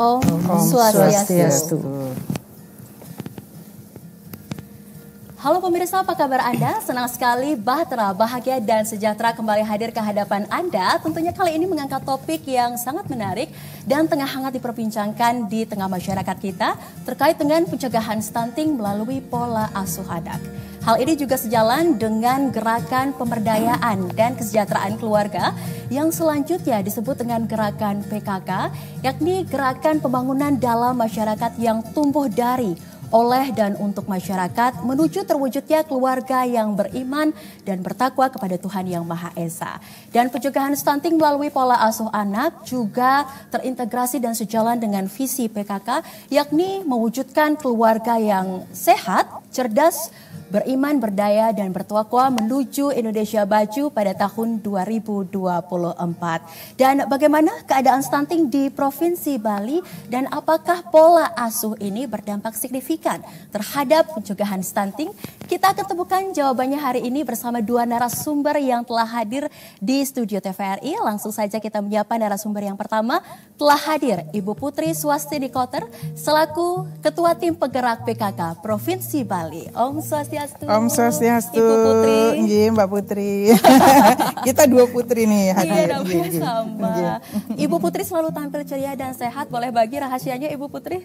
Om Om Swastiastu. Halo pemirsa, apa kabar Anda? Senang sekali, bahtera, bahagia, dan sejahtera kembali hadir ke hadapan Anda. Tentunya kali ini mengangkat topik yang sangat menarik dan tengah hangat diperbincangkan di tengah masyarakat kita terkait dengan pencegahan stunting melalui pola asuh anak. Hal ini juga sejalan dengan gerakan pemberdayaan dan kesejahteraan keluarga yang selanjutnya disebut dengan gerakan PKK, yakni gerakan pembangunan dalam masyarakat yang tumbuh dari, oleh dan untuk masyarakat menuju terwujudnya keluarga yang beriman dan bertakwa kepada Tuhan Yang Maha Esa. Dan pencegahan stunting melalui pola asuh anak juga terintegrasi dan sejalan dengan visi PKK, yakni mewujudkan keluarga yang sehat, cerdas, beriman, berdaya, dan bertakwa menuju Indonesia Maju pada tahun 2024. Dan bagaimana keadaan stunting di Provinsi Bali dan apakah pola asuh ini berdampak signifikan terhadap pencegahan stunting? Kita akan temukan jawabannya hari ini bersama dua narasumber yang telah hadir di studio TVRI. Langsung saja kita menyapa narasumber yang pertama. Telah hadir Ibu Putri Swastidikoter selaku Ketua Tim Penggerak PKK Provinsi Bali. Om Swastiastu. Om Swastiastu. Ibu Putri. Nggih, Mbak Putri. Kita dua putri nih hadir. Iya, namanya sama. Ibu Putri selalu tampil ceria dan sehat. Boleh bagi rahasianya Ibu Putri?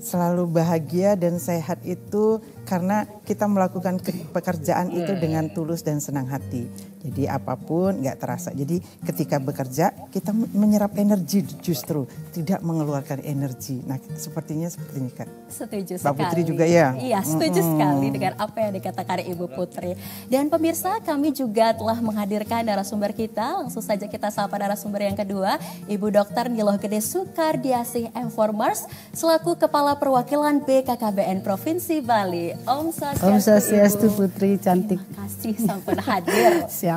Selalu bahagia dan sehat itu karena kita melakukan pekerjaan itu dengan tulus dan senang hati. Jadi apapun nggak terasa. Jadi ketika bekerja kita menyerap energi justru, tidak mengeluarkan energi. Nah sepertinya seperti ini Kak. Setuju sekali. Mbak Putri juga ya? Iya, setuju sekali dengan apa yang dikatakan Ibu Putri. Dan pemirsa, kami juga telah menghadirkan narasumber kita. Langsung saja kita sapa narasumber yang kedua, Ibu Dr. Niloh Gede Sukardiasih M4Mars selaku Kepala Perwakilan BKKBN Provinsi Bali. Om Swastiastu. Om Swastiastu Putri cantik. Terima kasih sampun hadir. Siap.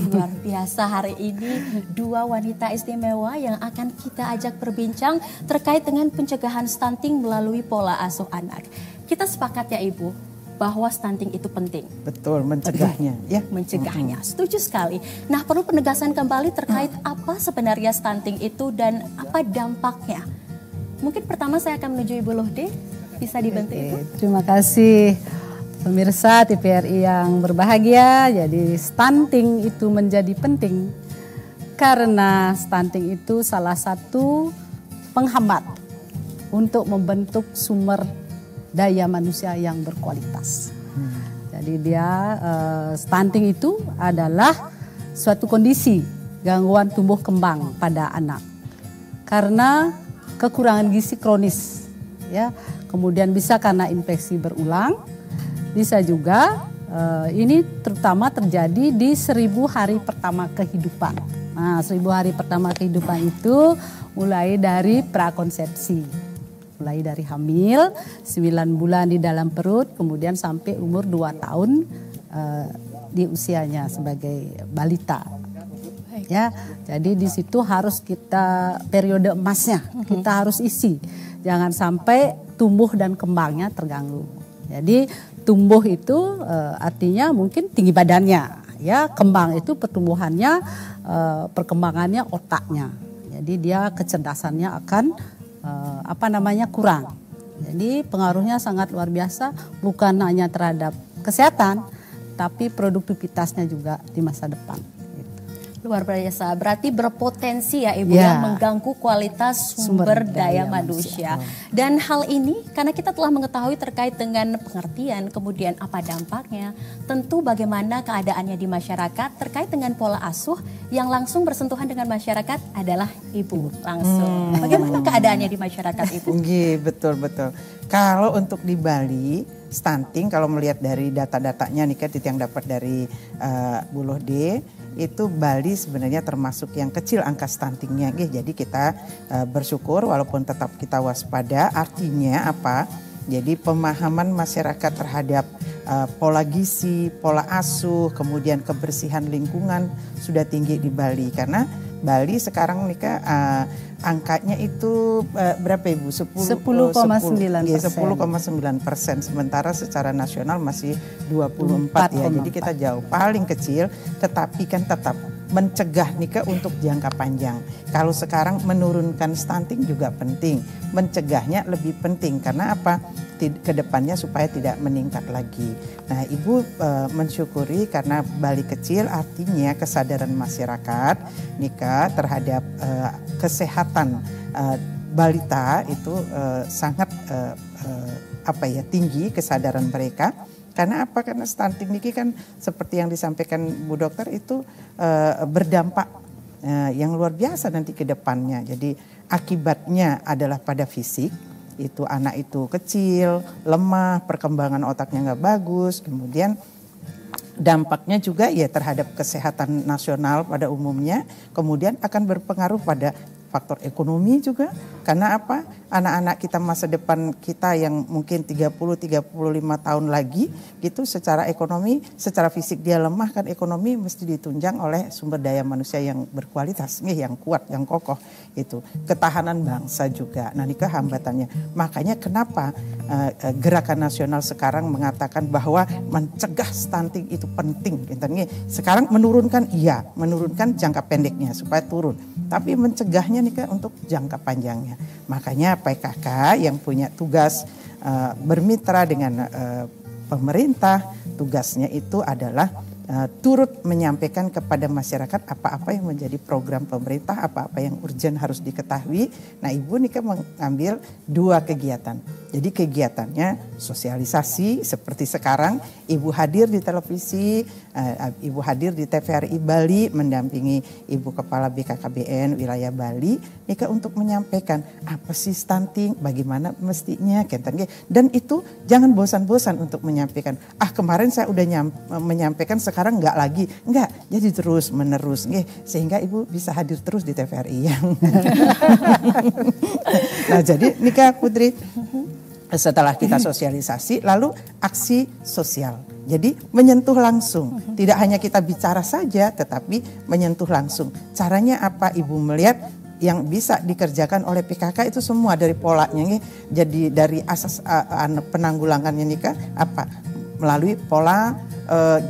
Luar biasa hari ini dua wanita istimewa yang akan kita ajak berbincang terkait dengan pencegahan stunting melalui pola asuh anak. Kita sepakat ya Ibu bahwa stunting itu penting. Betul, mencegahnya ya. Mencegahnya, setuju sekali. Nah perlu penegasan kembali terkait apa sebenarnya stunting itu dan apa dampaknya. Mungkin pertama saya akan menuju Ibu Lohde, bisa dibantu Ibu. Terima kasih pemirsa TVRI yang berbahagia. Jadi stunting itu menjadi penting karena stunting itu salah satu penghambat untuk membentuk sumber daya manusia yang berkualitas. Jadi dia stunting itu adalah suatu kondisi gangguan tumbuh kembang pada anak karena kekurangan gizi kronis, ya. Kemudian bisa karena infeksi berulang, bisa juga ini terutama terjadi di 1000 hari pertama kehidupan. Nah, 1000 hari pertama kehidupan itu mulai dari prakonsepsi, mulai dari hamil, 9 bulan di dalam perut, kemudian sampai umur 2 tahun di usianya sebagai balita. Ya, jadi di situ harus kita periode emasnya kita harus isi, jangan sampai tumbuh dan kembangnya terganggu. Jadi tumbuh itu artinya mungkin tinggi badannya, ya, kembang itu pertumbuhannya, perkembangannya otaknya. Jadi dia kecerdasannya akan kurang. Jadi pengaruhnya sangat luar biasa, bukan hanya terhadap kesehatan, tapi produktivitasnya juga di masa depan. Luar biasa, berarti berpotensi ya Ibu yang mengganggu kualitas sumber daya manusia. Dan hal ini karena kita telah mengetahui terkait dengan pengertian, kemudian apa dampaknya, tentu bagaimana keadaannya di masyarakat terkait dengan pola asuh yang langsung bersentuhan dengan masyarakat adalah Ibu langsung. Bagaimana keadaannya di masyarakat Ibu? Betul. Kalau untuk di Bali, stunting kalau melihat dari data-datanya nih kan yang dapat dari Bu Lohde, itu Bali sebenarnya termasuk yang kecil angka stuntingnya. Jadi kita bersyukur walaupun tetap kita waspada. Artinya apa? Jadi pemahaman masyarakat terhadap pola gizi, pola asuh, kemudian kebersihan lingkungan sudah tinggi di Bali. Karena Bali sekarang nih Kak, angkanya itu berapa Ibu? 10,9%. Sementara secara nasional masih 24 ya. Jadi kita jauh, paling kecil, tetapi kan tetap mencegah nikah untuk jangka panjang. Kalau sekarang menurunkan stunting juga penting, mencegahnya lebih penting karena apa? Kedepannya supaya tidak meningkat lagi. Nah, Ibu mensyukuri karena bayi kecil artinya kesadaran masyarakat nikah terhadap kesehatan balita itu sangat tinggi kesadaran mereka. Karena apa? Karena stunting niki kan seperti yang disampaikan Bu Dokter itu berdampak yang luar biasa nanti ke depannya. Jadi akibatnya adalah pada fisik, itu anak itu kecil, lemah, perkembangan otaknya nggak bagus, kemudian dampaknya juga ya terhadap kesehatan nasional pada umumnya, kemudian akan berpengaruh pada faktor ekonomi juga. Karena apa? Anak-anak kita masa depan kita yang mungkin 30-35 tahun lagi gitu secara ekonomi, secara fisik dia lemah kan ekonomi mesti ditunjang oleh sumber daya manusia yang berkualitas, yang kuat, yang kokoh itu. Ketahanan bangsa juga. Nah, nikah hambatannya. Makanya kenapa gerakan nasional sekarang mengatakan bahwa mencegah stunting itu penting. Sekarang menurunkan jangka pendeknya supaya turun. Tapi mencegahnya nikah untuk jangka panjangnya. Makanya PKK yang punya tugas bermitra dengan pemerintah, tugasnya itu adalah turut menyampaikan kepada masyarakat apa-apa yang menjadi program pemerintah, apa-apa yang urgent harus diketahui. Nah, Ibu nikah mengambil 2 kegiatan. Jadi kegiatannya sosialisasi seperti sekarang Ibu hadir di televisi, Ibu hadir di TVRI Bali mendampingi Ibu Kepala BKKBN wilayah Bali nikah untuk menyampaikan apa sih stunting, bagaimana mestinya, dan itu jangan bosan-bosan untuk menyampaikan. Kemarin saya udah menyampaikan sekarang enggak lagi. Enggak, jadi terus menerus sehingga Ibu bisa hadir terus di TVRI yang. Nah, jadi nikah Putri setelah kita sosialisasi lalu aksi sosial. Jadi menyentuh langsung. Tidak hanya kita bicara saja tetapi menyentuh langsung. Caranya apa? Ibu melihat yang bisa dikerjakan oleh PKK itu semua dari polanya Jadi dari asas penanggulangannya nikah apa? Melalui pola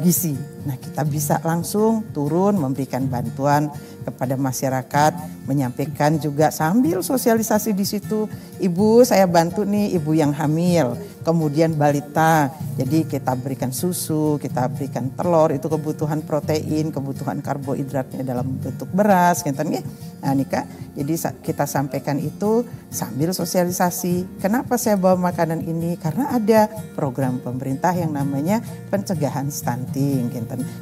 gizi. Nah, kita bisa langsung turun memberikan bantuan kepada masyarakat, menyampaikan juga sambil sosialisasi di situ. Ibu, saya bantu nih ibu yang hamil, kemudian balita. Jadi kita berikan susu, kita berikan telur, itu kebutuhan protein, kebutuhan karbohidratnya dalam bentuk beras, Nah, nikah. Jadi kita sampaikan itu sambil sosialisasi. Kenapa saya bawa makanan ini? Karena ada program pemerintah yang namanya pencegahan stunting.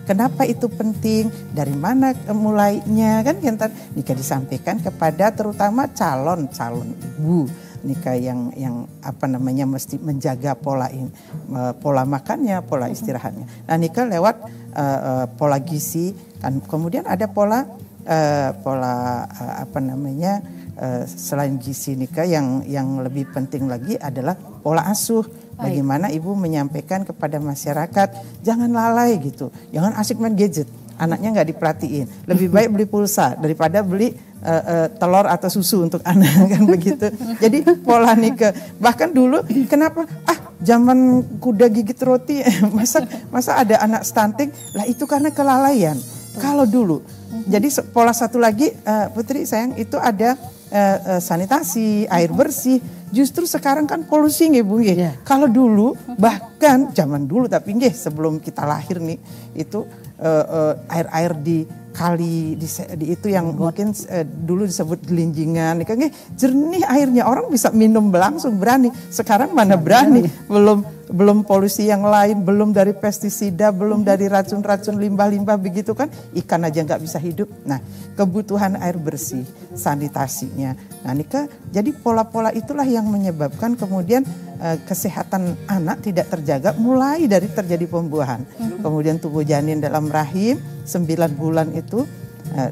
Kenapa itu penting? Dari mana mulainya? Nikah disampaikan kepada terutama calon ibu nikah yang mesti menjaga pola makannya, pola istirahatnya. Nah, nikah lewat pola gizi kan, kemudian ada pola selain gizi nikah yang lebih penting lagi adalah pola asuh. Bagaimana ibu menyampaikan kepada masyarakat jangan lalai gitu, jangan asik main gadget. Anaknya nggak diperhatiin, lebih baik beli pulsa daripada beli telur atau susu untuk anak kan begitu. Jadi pola nikah. Bahkan dulu kenapa zaman kuda gigit roti masa ada anak stunting? Lah itu karena kelalaian. Kalau dulu. Jadi pola satu lagi Putri sayang itu ada sanitasi, air bersih. Justru sekarang kan polusi Bu. Kalau dulu bahkan zaman dulu tapi sebelum kita lahir nih itu air di kali di itu yang mungkin dulu disebut gelinjingan jernih airnya, orang bisa minum langsung berani. Sekarang mana berani, belum polusi yang lain, belum dari pestisida, belum dari racun-racun limbah-limbah begitu kan, ikan aja nggak bisa hidup. Nah, kebutuhan air bersih, sanitasinya. Nah, nikah jadi pola-pola itulah yang menyebabkan kemudian kesehatan anak tidak terjaga mulai dari terjadi pembuahan. Kemudian tubuh janin dalam rahim 9 bulan itu,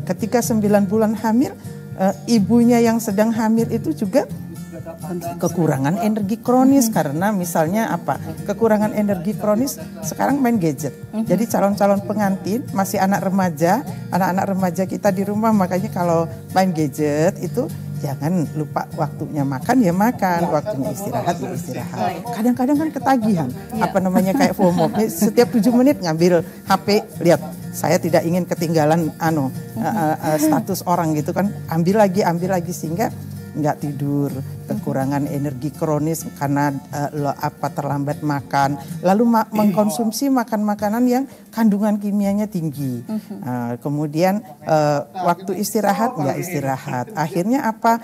ketika 9 bulan hamil, ibunya yang sedang hamil itu juga kekurangan energi kronis. Karena misalnya kekurangan energi kronis sekarang main gadget. Jadi calon-calon pengantin masih anak-anak remaja kita di rumah, makanya kalau main gadget itu jangan lupa waktunya makan ya makan, waktunya istirahat ya istirahat. Kadang-kadang kan ketagihan, kayak FOMO. Setiap 7 menit ngambil HP, lihat saya tidak ingin ketinggalan status orang gitu kan, ambil lagi sehingga nggak tidur, kekurangan energi kronis karena terlambat makan, lalu mengkonsumsi makanan yang kandungan kimianya tinggi. Kemudian waktu istirahat nggak istirahat. Akhirnya apa?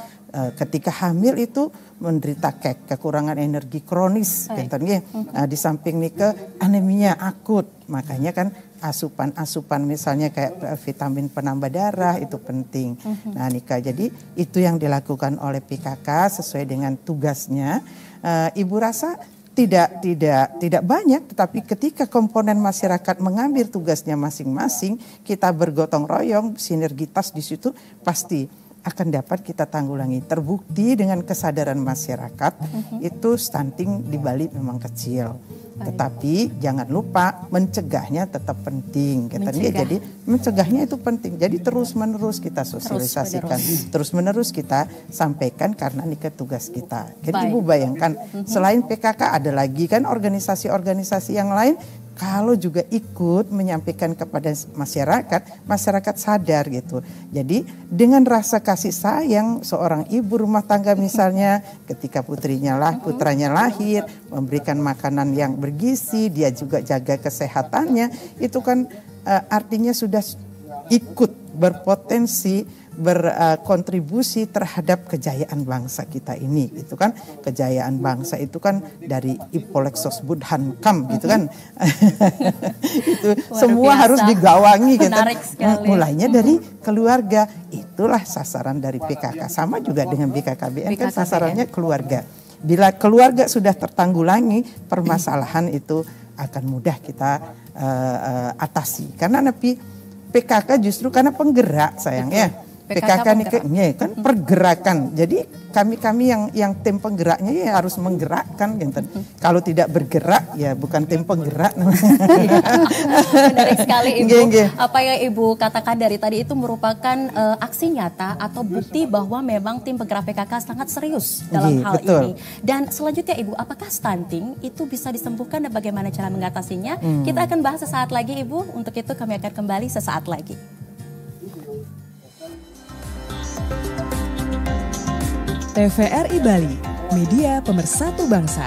Ketika hamil itu menderita kekurangan energi kronis, di samping nih ke anemia akut. Makanya kan asupan misalnya kayak vitamin penambah darah itu penting. Nah Nika, jadi itu yang dilakukan oleh PKK sesuai dengan tugasnya. Ibu rasa tidak banyak, tetapi ketika komponen masyarakat mengambil tugasnya masing-masing, kita bergotong royong, sinergitas di situ pasti akan dapat kita tanggulangi. Terbukti dengan kesadaran masyarakat itu stunting di Bali memang kecil. Tetapi jangan lupa mencegahnya tetap penting. Jadi mencegahnya itu penting. Jadi terus-menerus kita sosialisasikan, terus-menerus kita sampaikan karena ini tugas kita. Jadi Ibu bayangkan selain PKK ada lagi kan organisasi-organisasi yang lain. Kalau juga ikut menyampaikan kepada masyarakat sadar gitu. Jadi dengan rasa kasih sayang seorang ibu rumah tangga misalnya ketika putranya lahir, memberikan makanan yang bergizi, dia juga jaga kesehatannya, itu kan artinya sudah ikut berpotensi berkontribusi terhadap kejayaan bangsa kita ini, gitu kan. Kejayaan bangsa itu kan dari Ipolexos Budhankam gitu kan. Itu semua biasa, harus digawangi gitu. Mulainya dari keluarga. Itulah sasaran dari PKK. Sama juga dengan BKKBN kan sasarannya keluarga. Bila keluarga sudah tertanggulangi, permasalahan itu akan mudah kita atasi. Karena PKK justru karena penggerak sayang ya. PKK ini kan pergerakan. Jadi kami yang tim penggeraknya ya harus menggerakkan gitu. Kalau tidak bergerak ya bukan tim penggerak. Menarik sekali Ibu. Apa yang Ibu katakan dari tadi itu merupakan aksi nyata atau bukti bahwa memang tim penggerak PKK sangat serius dalam hal ini. Dan selanjutnya Ibu, apakah stunting itu bisa disembuhkan dan bagaimana cara mengatasinya? Kita akan bahas sesaat lagi Ibu. Untuk itu kami akan kembali sesaat lagi. TVRI Bali, media pemersatu bangsa.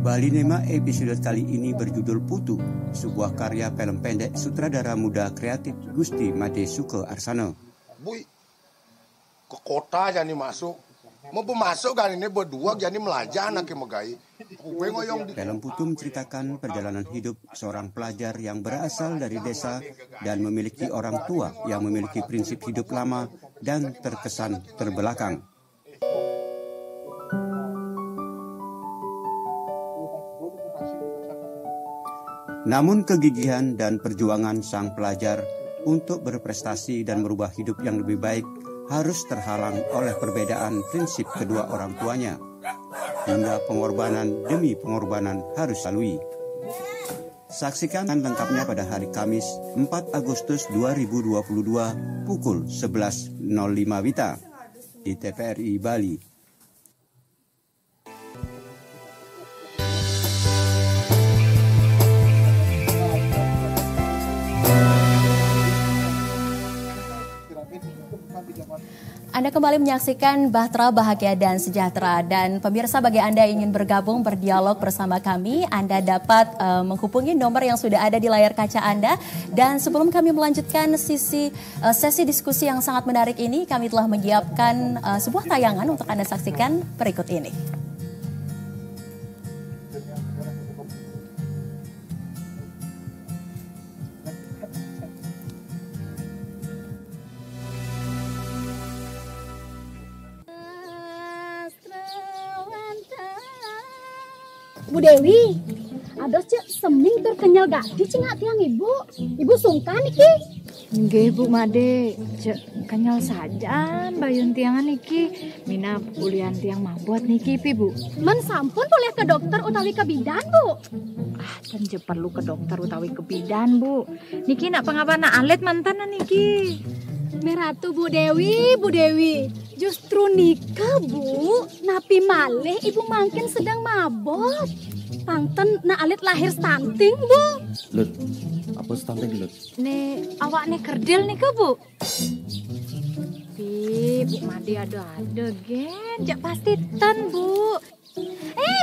Bali Nema episode kali ini berjudul Putu, sebuah karya film pendek sutradara muda kreatif Gusti Made Suke Arsana. Bui, ke kota jadi masuk. Mau masuk kan ini berdua jadi melajah anak yang megai. Film Putu menceritakan perjalanan hidup seorang pelajar yang berasal dari desa dan memiliki orang tua yang memiliki prinsip hidup lama dan terkesan terbelakang. Namun kegigihan dan perjuangan sang pelajar untuk berprestasi dan merubah hidup yang lebih baik harus terhalang oleh perbedaan prinsip kedua orang tuanya, hingga pengorbanan demi pengorbanan harus lalui. Saksikan lengkapnya pada hari Kamis 4 Agustus 2022 pukul 11.05 WITA di TVRI Bali. Anda kembali menyaksikan Bahtera Bahagia dan Sejahtera, dan pemirsa bagi Anda yang ingin bergabung berdialog bersama kami, Anda dapat menghubungi nomor yang sudah ada di layar kaca Anda. Dan sebelum kami melanjutkan sesi diskusi yang sangat menarik ini, kami telah menyiapkan sebuah tayangan untuk Anda saksikan berikut ini. Bu Dewi, ados cek seming terkenyal gadi cengak tiang ibu. Ibu sungkan iki? Nggih Bu Made, cek kenyal saja bayun tiangan niki. Mina ulian tiang mambuat niki pi Bu. Men sampun boleh ke dokter utawi ke bidan Bu? Tenje perlu ke dokter utawi ke bidan Bu. Niki nak pengapana alit mantan niki. Meratu Bu Dewi, Justru nikah, Bu. Napi malih ibu mangkin sedang mabok. Pangten nak alit lahir stunting, Bu. Lut, apa stunting Lut? Nih, awak nih kerdil nih ke, Bu? Bu Made ada gen. Jak pasti ten, Bu.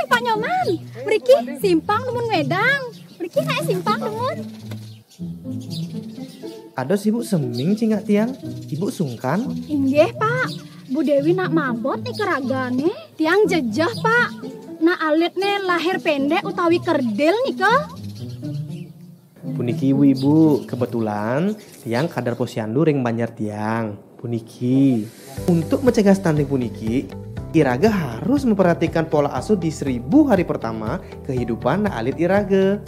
Pak Nyoman, mriki simpang nemun wedang. Mriki naik simpang nemun. Ada sibuk seming cingak tiang, ibu sungkan. Inggih, Pak. Bu Dewi nak mabot nih keragane. Tiang jejah, Pak. Nak alit nih lahir pendek utawi kerdil nih ke. Puniki ibu, kebetulan tiang kadar posyandu ring Banjar tiang. Puniki, untuk mencegah stunting puniki, Iraga harus memperhatikan pola asuh di 1000 hari pertama kehidupan nak alit Iraga.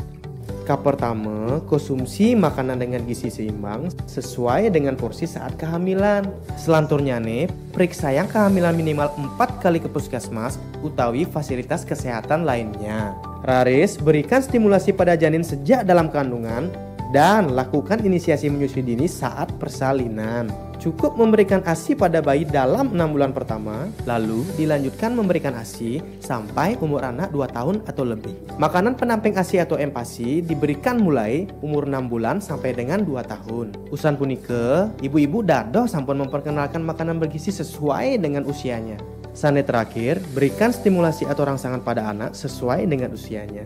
Pertama, konsumsi makanan dengan gizi seimbang sesuai dengan porsi saat kehamilan. Selanturnya nih, periksa yang kehamilan minimal 4 kali ke puskesmas utawi fasilitas kesehatan lainnya. Raris, berikan stimulasi pada janin sejak dalam kandungan dan lakukan inisiasi menyusui dini saat persalinan. Cukup memberikan ASI pada bayi dalam 6 bulan pertama, lalu dilanjutkan memberikan ASI sampai umur anak 2 tahun atau lebih. Makanan penamping ASI atau MPASI diberikan mulai umur 6 bulan sampai dengan 2 tahun. Usan punike, ibu-ibu dadoh sampun memperkenalkan makanan bergizi sesuai dengan usianya. Sane terakhir, berikan stimulasi atau rangsangan pada anak sesuai dengan usianya.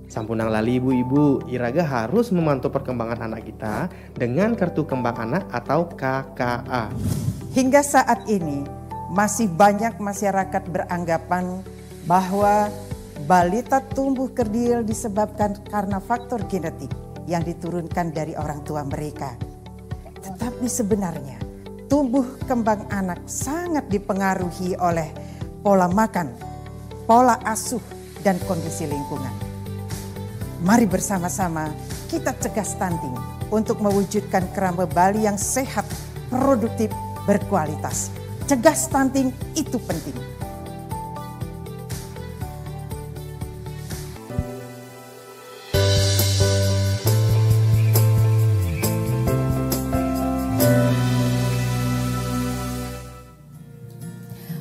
Sampunang lali ibu-ibu, Iraga harus memantau perkembangan anak kita dengan kartu kembang anak atau KKA. Hingga saat ini masih banyak masyarakat beranggapan bahwa balita tumbuh kerdil disebabkan karena faktor genetik yang diturunkan dari orang tua mereka. Tetapi sebenarnya tumbuh kembang anak sangat dipengaruhi oleh pola makan, pola asuh, dan kondisi lingkungan. Mari bersama-sama kita cegah stunting untuk mewujudkan keramba Bali yang sehat, produktif, berkualitas. Cegah stunting itu penting.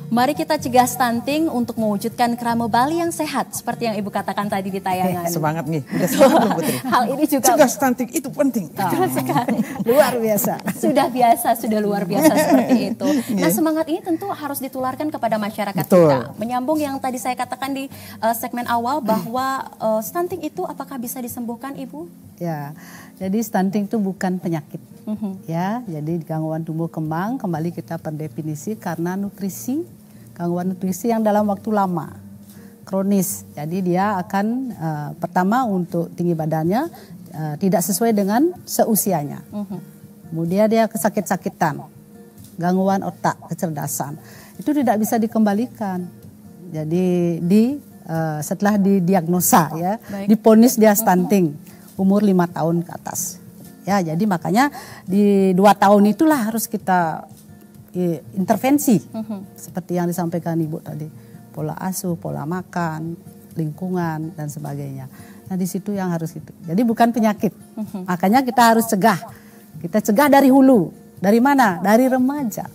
Mari kita cegah stunting untuk mewujudkan keramba Bali yang sehat, seperti yang Ibu katakan tadi di tayangan. Semangat nih, udah semangat loh Putri. Hal ini juga cegah stunting itu penting. Betul sekali. Luar biasa. Sudah luar biasa seperti itu. Nah, semangat ini tentu harus ditularkan kepada masyarakat Betul. kita. Menyambung yang tadi saya katakan di segmen awal bahwa stunting itu apakah bisa disembuhkan, Ibu? Ya, jadi stunting itu bukan penyakit. Ya, jadi gangguan tumbuh kembang kembali kita perdefinisi karena nutrisi. Gangguan nutrisi yang dalam waktu lama, kronis. Jadi dia akan pertama untuk tinggi badannya tidak sesuai dengan seusianya. Kemudian dia kesakit-sakitan, gangguan otak, kecerdasan. Itu tidak bisa dikembalikan. Jadi setelah didiagnosa ya, diponis dia stunting umur 5 tahun ke atas. Ya, jadi makanya di 2 tahun itulah harus kita intervensi seperti yang disampaikan Ibu tadi, pola asuh, pola makan, lingkungan dan sebagainya. Nah di situ yang harus itu. Jadi bukan penyakit. Makanya kita harus cegah. Kita cegah dari hulu. Dari mana? Dari remaja.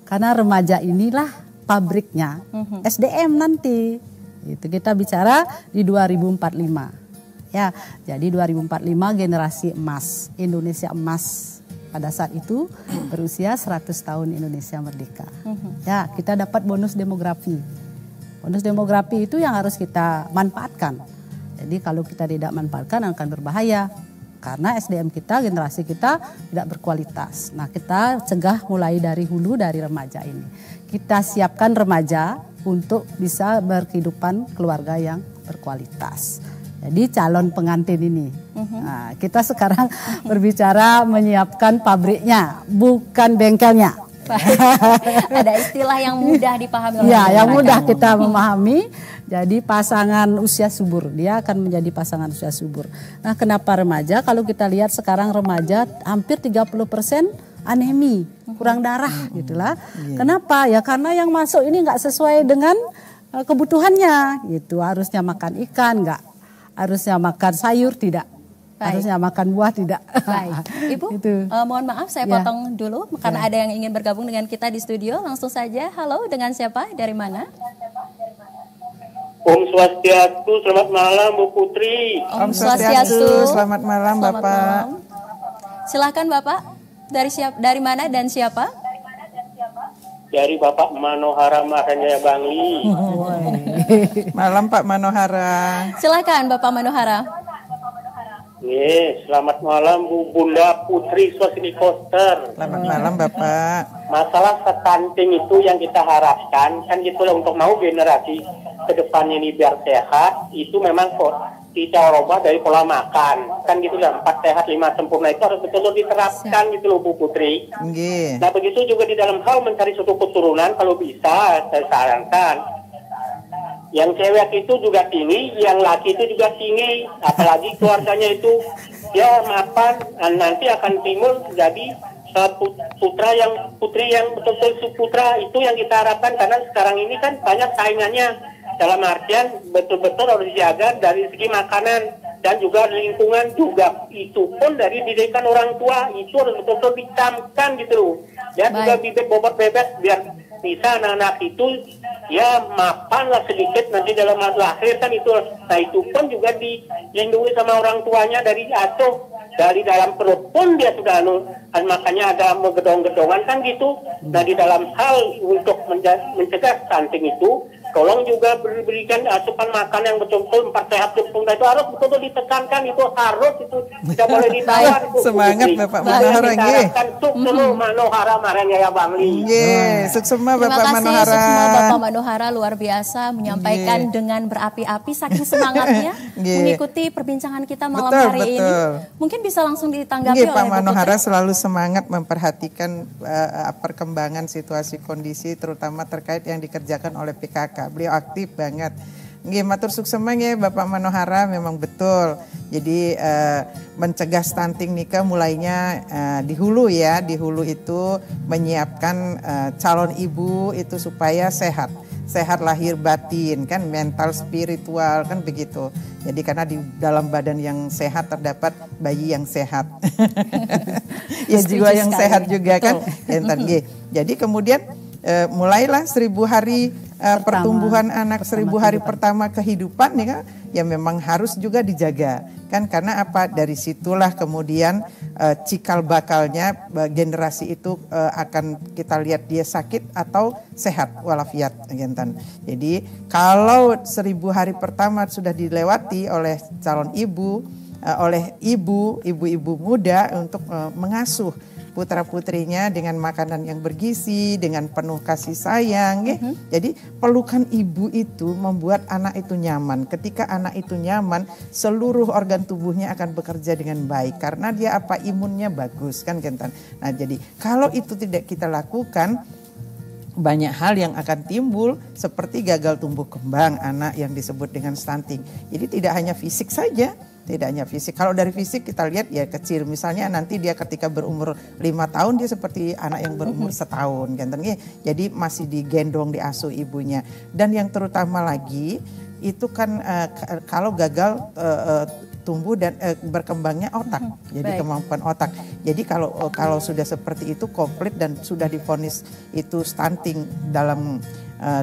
Karena remaja inilah pabriknya SDM nanti. Itu kita bicara di 2045. Ya, jadi 2045 generasi emas, Indonesia emas. Pada saat itu berusia 100 tahun Indonesia merdeka. Ya, kita dapat bonus demografi. Bonus demografi itu yang harus kita manfaatkan. Jadi kalau kita tidak manfaatkan akan berbahaya. Karena SDM kita, generasi kita tidak berkualitas. Nah, kita cegah mulai dari hulu, dari remaja ini. Kita siapkan remaja untuk bisa berkehidupan keluarga yang berkualitas. Jadi calon pengantin ini, nah, kita sekarang berbicara menyiapkan pabriknya, bukan bengkelnya. Ada istilah yang mudah dipahami oleh ya, yang mudah kita memahami. Jadi pasangan usia subur, dia akan menjadi pasangan usia subur. Nah, kenapa remaja? Kalau kita lihat sekarang remaja hampir 30% anemi, kurang darah gitulah. Kenapa? Ya karena yang masuk ini nggak sesuai dengan kebutuhannya. Gitu, harusnya makan ikan, nggak. Harusnya makan sayur, tidak. Harusnya makan buah tidak. Baik, Ibu, mohon maaf saya potong dulu karena ada yang ingin bergabung dengan kita di studio. Langsung saja, halo, dengan siapa? Dari mana? Om Swastiastu, selamat malam Bu Putri. Om Swastiastu, selamat malam Selamat Bapak. malam. Silakan Bapak, dari mana dan siapa? Dari Bapak Manohara Maranjaya Bangli. Malam Pak Manohara. Silakan Bapak Manohara. Selamat malam Bu Bunda Putri Swasini Koster. Selamat malam Bapak. Masalah stunting itu yang kita harapkan kan gitu lah, untuk mau generasi ke depannya ini biar sehat, itu memang kok kita rubah dari pola makan. Kan gitu lah, 4 sehat 5 sempurna itu harus betul-betul diterapkan gitu loh Bu Putri. Nah begitu juga di dalam hal mencari suatu keturunan, kalau bisa saya sarankan yang cewek itu juga tinggi, yang laki itu juga tinggi, apalagi keluarganya itu ya mapan, nanti akan timbul jadi putri yang betul-betul putra. Itu yang kita harapkan, karena sekarang ini kan banyak saingannya. Dalam artian betul-betul harus dijaga dari segi makanan dan juga lingkungan juga. Itu pun dari didikan orang tua itu harus betul-betul dicamkan gitu. Ya juga bibit bobot bebek biar bisa anak-anak itu ya mapan lah sedikit nanti dalam lahir kan itu. Nah itu pun juga dilindungi sama orang tuanya dari asuh. Dari dalam perut pun dia sudah makanya ada gedong-gedongan kan gitu. Nah di dalam hal untuk mencegah stunting itu, tolong juga berikan asupan makan yang betul-betul 4 sehat sempurna itu harus betul-betul ditekankan, itu harus, itu tidak boleh ditawar. Semangat Bapak Manohara. Suksema Manohara Maranjaya Bangli. Suksema Bapak Terima kasih Manohara. Suksema Bapak Manohara, luar biasa menyampaikan dengan berapi-api saking semangatnya mengikuti perbincangan kita malam hari ini. Mungkin bisa langsung ditanggapi oleh Pak Bu Manohara Putri. selalu semangat memperhatikan perkembangan situasi kondisi terutama terkait yang dikerjakan oleh PKK. Beliau aktif banget. Nggih, matur suksema nggih Bapak Manohara, memang betul. Jadi mencegah stunting nikah mulainya di hulu ya. Di hulu itu menyiapkan calon ibu itu supaya sehat. Sehat lahir batin kan, mental spiritual kan begitu. Jadi karena di dalam badan yang sehat terdapat bayi yang sehat. Ya jiwa yang sehat juga kan. Jadi kemudian mulailah 1000 hari pertumbuhan anak, 1000 hari pertama kehidupan ya kan, ya memang harus juga dijaga kan, karena apa, dari situlah kemudian cikal bakalnya generasi itu akan kita lihat dia sakit atau sehat walafiat gentan. Jadi kalau 1000 hari pertama sudah dilewati oleh calon ibu, oleh ibu-ibu muda untuk mengasuh putra-putrinya dengan makanan yang bergizi, dengan penuh kasih sayang. Jadi pelukan ibu itu membuat anak itu nyaman. Ketika anak itu nyaman, seluruh organ tubuhnya akan bekerja dengan baik. Karena dia apa, imunnya bagus kan gentan. Nah jadi kalau itu tidak kita lakukan, banyak hal yang akan timbul seperti gagal tumbuh kembang anak yang disebut dengan stunting. Jadi tidak hanya fisik saja. Tidak hanya fisik. Kalau dari fisik kita lihat ya kecil. Misalnya nanti dia ketika berumur 5 tahun dia seperti anak yang berumur setahun. Jadi masih digendong, diasuh ibunya. Dan yang terutama lagi itu kan kalau gagal tumbuh dan berkembangnya otak. Jadi kemampuan otak. Jadi kalau sudah seperti itu komplit dan sudah divonis itu stunting dalam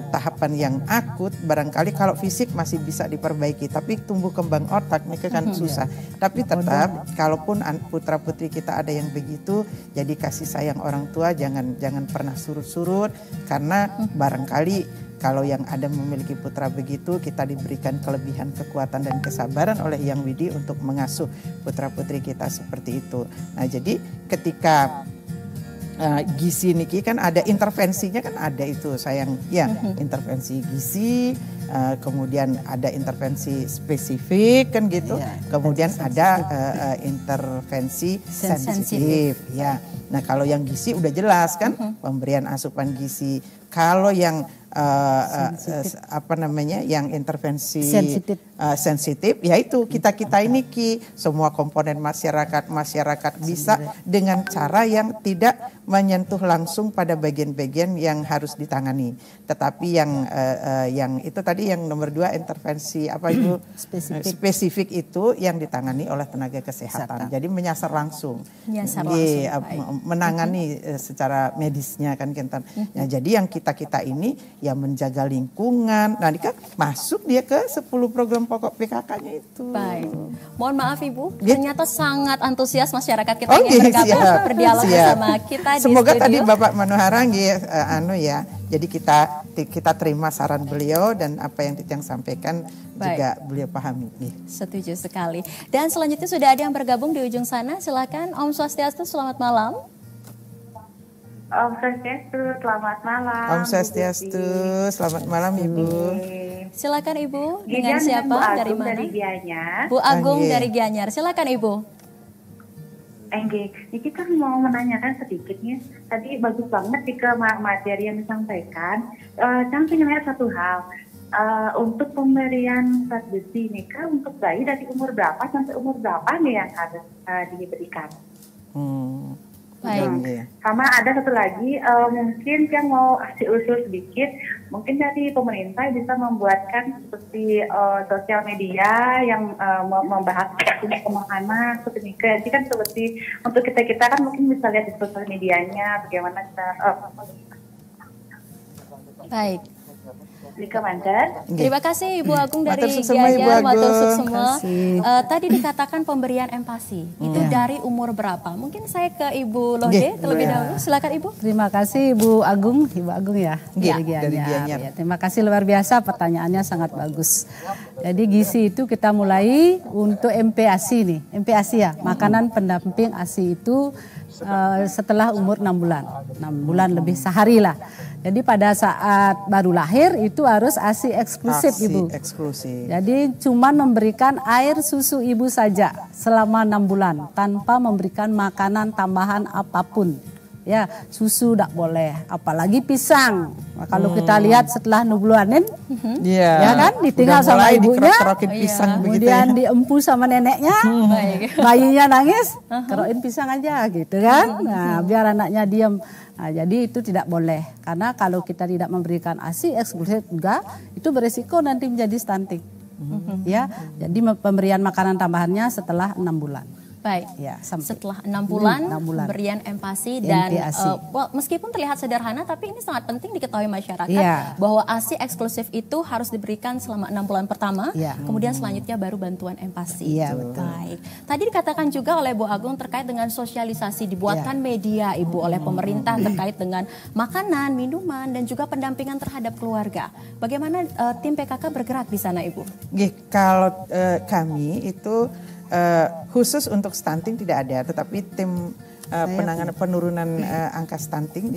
tahapan yang akut, barangkali kalau fisik masih bisa diperbaiki, tapi tumbuh kembang otak mereka kan susah. Tapi tetap kalaupun putra putri kita ada yang begitu, jadi kasih sayang orang tua jangan pernah surut-surut, karena barangkali kalau yang ada memiliki putra begitu, kita diberikan kelebihan kekuatan dan kesabaran oleh Yang Widi untuk mengasuh putra putri kita seperti itu. Nah jadi ketika gizi niki kan ada intervensinya, kan ada itu sayang ya, intervensi gizi, kemudian ada intervensi spesifik kan gitu, kemudian ada intervensi sensitif ya. Nah kalau yang gizi udah jelas kan, pemberian asupan gizi. Kalau yang yang intervensi sensitif, yaitu kita ini semua komponen masyarakat bisa dengan cara yang tidak menyentuh langsung pada bagian-bagian yang harus ditangani. Tetapi yang itu tadi yang nomor 2 intervensi Ibu spesifik itu yang ditangani oleh tenaga kesehatan. Jadi menyasar langsung, menangani secara medisnya kan Kintan. Nah, jadi yang kita ini ya menjaga lingkungan. Nah, ini kan masuk dia ke 10 program pokok PKK-nya itu. Baik. Mohon maaf Ibu, ternyata sangat antusias masyarakat kita yang bergabung berdialog bersama kita di Semoga studio. tadi Bapak Manohara jadi kita terima saran beliau dan apa yang Titiang sampaikan juga beliau pahami. Setuju sekali. Dan selanjutnya sudah ada yang bergabung di ujung sana. Silakan Om Swastiastu, selamat malam. Om Swastiastu, selamat malam. Om Swastiastu, selamat malam Ibu. Silakan Ibu, dengan siapa? Dari mana? Dari Gianyar. Bu Agung dari Gianyar. Silakan Ibu. Ini kita mau menanyakan sedikitnya. Tadi bagus banget jika materi yang disampaikan. Saya ingin lihat satu hal. Untuk pemberian zat besi ini kan untuk bayi dari umur berapa sampai umur berapa nih yang harus diberikan? Baik. Sama ada satu lagi, mungkin yang mau kasih usul sedikit, mungkin dari pemerintah bisa membuatkan seperti sosial media yang membahas pemahaman seperti ini. Jadi kan seperti untuk kita kan mungkin bisa lihat di sosial medianya bagaimana kita. Baik. Terima kasih Ibu Agung dari Gianyar, matur semua. Tadi dikatakan pemberian empati itu dari umur berapa? Mungkin saya ke Ibu Lode terlebih dahulu. Silakan Ibu. Terima kasih Ibu Agung ya dari Gianyar. Ya, terima kasih luar biasa, pertanyaannya sangat bagus. Jadi gizi itu kita mulai untuk MPASI nih, MPASI ya, makanan pendamping ASI itu setelah umur 6 bulan, 6 bulan lebih sehari lah. Jadi pada saat baru lahir itu harus ASI eksklusif Ibu. Jadi cuma memberikan air susu ibu saja selama 6 bulan tanpa memberikan makanan tambahan apapun. Ya, susu tidak boleh, apalagi pisang. Nah, kalau kita lihat setelah 6 bulanin, ya kan ditinggal sama ibunya, kemudian diempu sama neneknya, bayinya nangis, kerokin pisang aja gitu kan. Nah, biar anaknya diam. Nah, jadi itu tidak boleh, karena kalau kita tidak memberikan ASI eksklusif juga, itu beresiko nanti menjadi stunting. Ya, jadi pemberian makanan tambahannya setelah 6 bulan. Baik, ya, setelah 6 bulan pemberian empati dan meskipun terlihat sederhana, tapi ini sangat penting diketahui masyarakat bahwa ASI eksklusif itu harus diberikan selama 6 bulan pertama, kemudian selanjutnya baru bantuan empati. Baik. Tadi dikatakan juga oleh Bu Agung terkait dengan sosialisasi dibuatkan media Ibu oleh pemerintah terkait dengan makanan, minuman dan juga pendampingan terhadap keluarga. Bagaimana tim PKK bergerak di sana Ibu? Kalau kami itu khusus untuk stunting tidak ada, tetapi tim penanganan penurunan angka stunting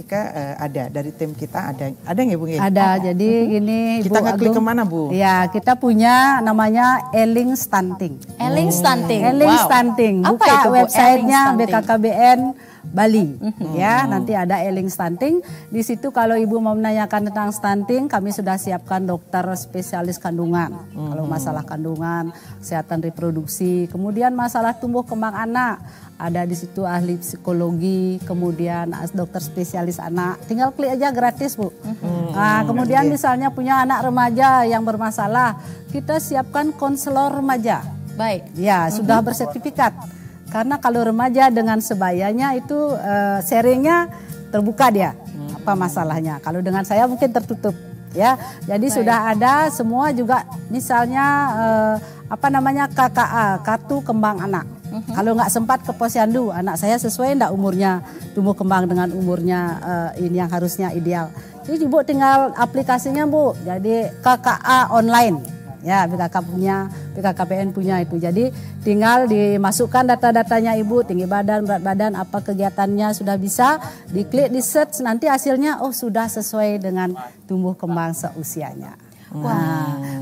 ada dari tim kita ada nggak Bu? Ada. Jadi gini kita ngeklik kemana Bu? Ya, kita punya namanya Eling Stunting. Eling Stunting. Eling Stunting. Buka websitenya BKKBN Bali, ya nanti ada Eling Stunting. Di situ kalau ibu mau menanyakan tentang stunting, kami sudah siapkan dokter spesialis kandungan. Kalau masalah kandungan, kesehatan reproduksi, kemudian masalah tumbuh kembang anak, ada di situ ahli psikologi, kemudian dokter spesialis anak. Tinggal klik aja gratis Bu. Nah, kemudian misalnya punya anak remaja yang bermasalah, kita siapkan konselor remaja. Baik. Ya sudah bersertifikat. Karena kalau remaja dengan sebayanya itu sharingnya terbuka dia apa masalahnya. Kalau dengan saya mungkin tertutup ya. Jadi sudah ada semua juga misalnya KKA, kartu kembang anak. Kalau nggak sempat ke posyandu, anak saya sesuai enggak umurnya tumbuh kembang dengan umurnya ini yang harusnya ideal. Jadi Bu tinggal aplikasinya Bu. Jadi KKA online. Ya, BKKBN punya itu. Jadi tinggal dimasukkan data-datanya Ibu, tinggi badan, berat badan, apa kegiatannya sudah bisa, diklik, di search, nanti hasilnya sudah sesuai dengan tumbuh kembang seusianya.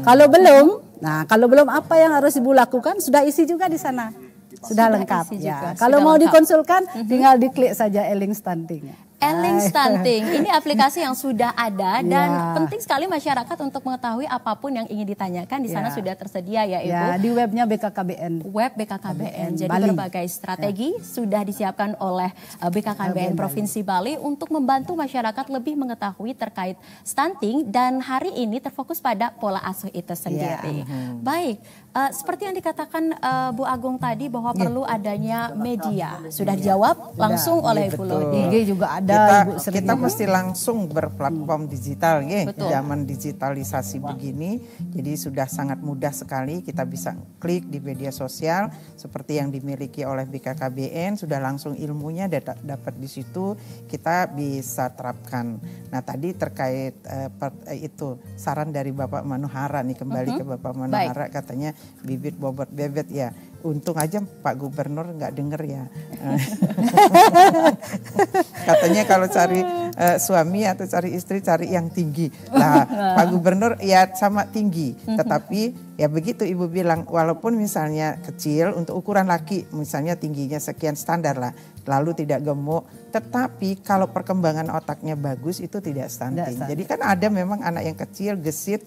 Kalau belum apa yang harus Ibu lakukan sudah isi juga di sana. Sudah lengkap ya. Kalau mau dikonsulkan tinggal diklik saja Eling Stunting. Eling Stunting, ini aplikasi yang sudah ada dan Ya. penting sekali masyarakat untuk mengetahui apapun yang ingin ditanyakan di sana Ya. sudah tersedia ya Ibu. Ya, di webnya BKKBN. Web BKKBN. Jadi Bali. berbagai strategi sudah disiapkan oleh BKKBN Provinsi Bali untuk membantu masyarakat lebih mengetahui terkait stunting dan hari ini terfokus pada pola asuh itu sendiri. Baik, seperti yang dikatakan Bu Agung tadi bahwa perlu adanya media. Sudah dijawab langsung oleh Ibu Lodi. IG juga ada. Kita mesti langsung berplatform digital ya. Betul. Zaman digitalisasi begini, jadi sudah sangat mudah sekali kita bisa klik di media sosial seperti yang dimiliki oleh BKKBN, sudah langsung ilmunya dapat di situ, kita bisa terapkan. Nah, tadi terkait itu saran dari Bapak Manohara nih, kembali ke Bapak Manohara, katanya bibit bobot bebet ya. Untung aja Pak Gubernur nggak denger ya. Katanya kalau cari suami atau cari istri cari yang tinggi. Nah, Pak Gubernur ya sama tinggi. Tetapi ya begitu Ibu bilang, walaupun misalnya kecil untuk ukuran laki, misalnya tingginya sekian standar lah, lalu tidak gemuk. Tetapi kalau perkembangan otaknya bagus itu tidak stunting. Jadi kan ada memang anak yang kecil, gesit,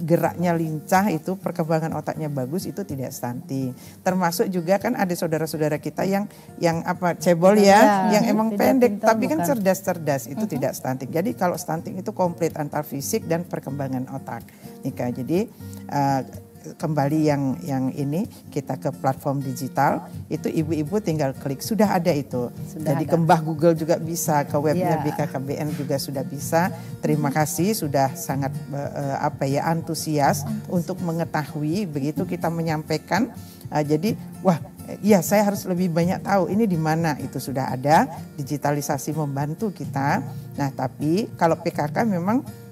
geraknya lincah, itu perkembangan otaknya bagus, itu tidak stunting. Termasuk juga kan ada saudara-saudara kita yang apa cebol ya, yang emang pendek tapi kan cerdas-cerdas, itu tidak stunting. Jadi kalau stunting itu komplit antar fisik dan perkembangan otak. Nika, jadi kembali yang ini kita ke platform digital, itu ibu-ibu tinggal klik, sudah ada itu. Jadi kembah Google juga bisa, ke webnya BKKBN juga sudah bisa. Terima kasih sudah sangat antusias untuk mengetahui, begitu kita menyampaikan. Jadi wah, iya saya harus lebih banyak tahu ini di mana, itu sudah ada. Digitalisasi membantu kita. Nah, tapi kalau PKK memang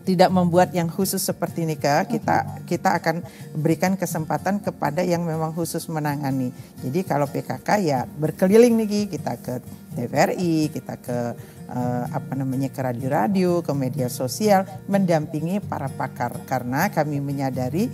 tidak membuat yang khusus seperti nikah, kita akan berikan kesempatan kepada yang memang khusus menangani. Jadi kalau PKK ya berkeliling nih, kita ke TVRI, kita ke ke radio-radio, ke media sosial, mendampingi para pakar, karena kami menyadari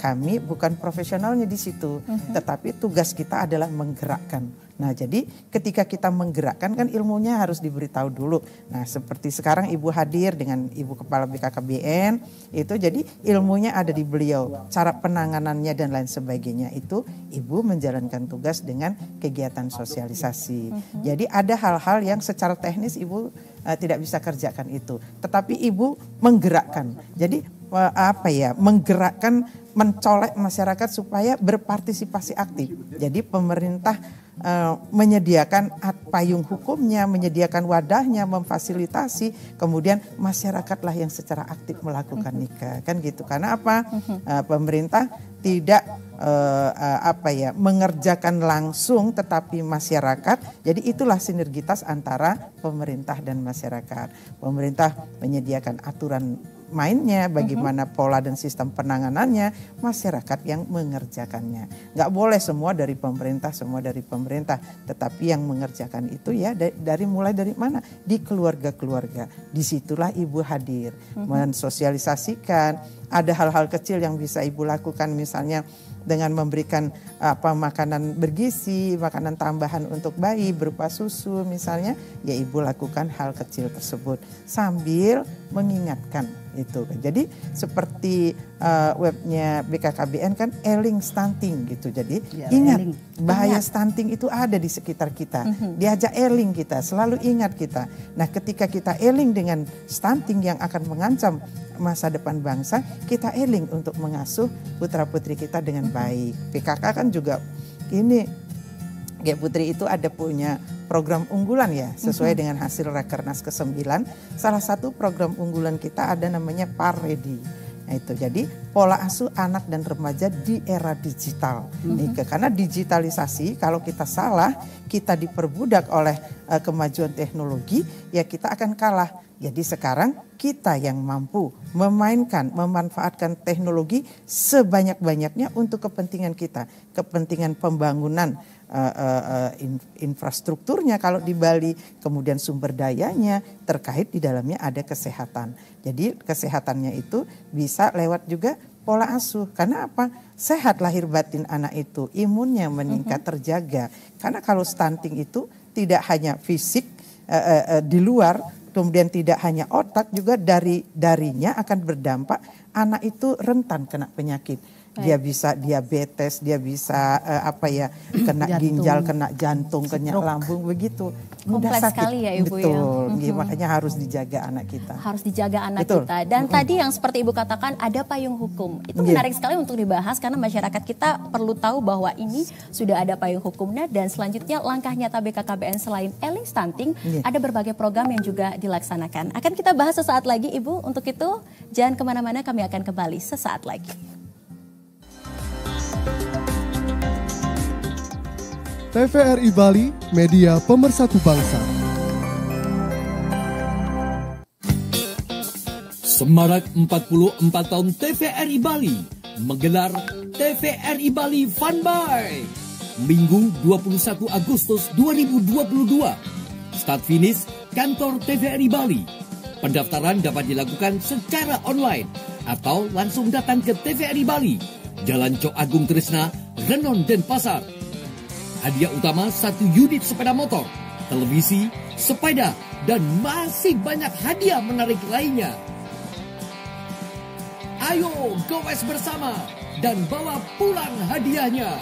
kami bukan profesionalnya di situ, tetapi tugas kita adalah menggerakkan. Nah, jadi ketika kita menggerakkan kan ilmunya harus diberitahu dulu. Nah, seperti sekarang Ibu hadir dengan Ibu Kepala BKKBN, itu jadi ilmunya ada di beliau. Cara penanganannya dan lain sebagainya itu Ibu menjalankan tugas dengan kegiatan sosialisasi. Jadi ada hal-hal yang secara teknis Ibu tidak bisa kerjakan itu. Tetapi Ibu menggerakkan. Jadi menggerakkan, mencolek masyarakat supaya berpartisipasi aktif. Jadi pemerintah menyediakan payung hukumnya, menyediakan wadahnya, memfasilitasi, kemudian masyarakatlah yang secara aktif melakukan nikah, kan gitu. Karena apa? Pemerintah tidak mengerjakan langsung, tetapi masyarakat. Jadi itulah sinergitas antara pemerintah dan masyarakat. Pemerintah menyediakan aturan mainnya, bagaimana pola dan sistem penanganannya, masyarakat yang mengerjakannya. Nggak boleh semua dari pemerintah, tetapi yang mengerjakan itu ya mulai dari mana? Di keluarga-keluarga. Disitulah Ibu hadir, mensosialisasikan. Ada hal-hal kecil yang bisa Ibu lakukan, misalnya dengan memberikan makanan bergizi, makanan tambahan untuk bayi berupa susu misalnya, ya Ibu lakukan hal kecil tersebut sambil mengingatkan itu. Jadi seperti webnya BKKBN kan Eling Stunting gitu. Jadi ingat bahaya stunting itu ada di sekitar kita. Diajak eling kita, selalu ingat kita. Nah, ketika kita eling dengan stunting yang akan mengancam masa depan bangsa, kita eling untuk mengasuh putra-putri kita dengan baik. PKK kan juga ini, Gek Putri itu ada punya program unggulan ya, sesuai dengan hasil Rakernas ke-9. Salah satu program unggulan kita ada namanya Paredi. Nah itu, jadi pola asuh anak dan remaja di era digital. Karena digitalisasi, kalau kita salah, kita diperbudak oleh kemajuan teknologi, ya kita akan kalah. Jadi sekarang kita yang mampu memanfaatkan teknologi sebanyak-banyaknya untuk kepentingan kita, kepentingan pembangunan infrastrukturnya kalau di Bali, kemudian sumber dayanya, terkait di dalamnya ada kesehatan. Jadi kesehatannya itu bisa lewat juga pola asuh. Karena apa? Sehat lahir batin anak itu, imunnya meningkat, terjaga. Karena kalau stunting itu tidak hanya fisik, di luar, kemudian tidak hanya otak, juga darinya akan berdampak anak itu rentan kena penyakit. Dia bisa diabetes, dia bisa kena ginjal, kena jantung, kena lambung, begitu. Mudah Kompleks sakit. sekali ya Ibu Betul. ya. Makanya harus dijaga anak kita. Harus dijaga anak Betul. kita. Dan tadi yang seperti Ibu katakan ada payung hukum. Itu menarik sekali untuk dibahas karena masyarakat kita perlu tahu bahwa ini sudah ada payung hukumnya dan selanjutnya langkah nyata BKKBN selain early stunting ada berbagai program yang juga dilaksanakan. Akan kita bahas sesaat lagi Ibu. Untuk itu jangan kemana-mana, kami akan kembali sesaat lagi. TVRI Bali, media pemersatu bangsa. Semarak 44 tahun TVRI Bali menggelar TVRI Bali Fun Bike. Minggu 21 Agustus 2022. Start finish kantor TVRI Bali. Pendaftaran dapat dilakukan secara online atau langsung datang ke TVRI Bali, Jalan Cok Agung Trisna, Renon, Denpasar. Hadiah utama 1 unit sepeda motor, televisi, sepeda, dan masih banyak hadiah menarik lainnya. Ayo gowes bersama dan bawa pulang hadiahnya.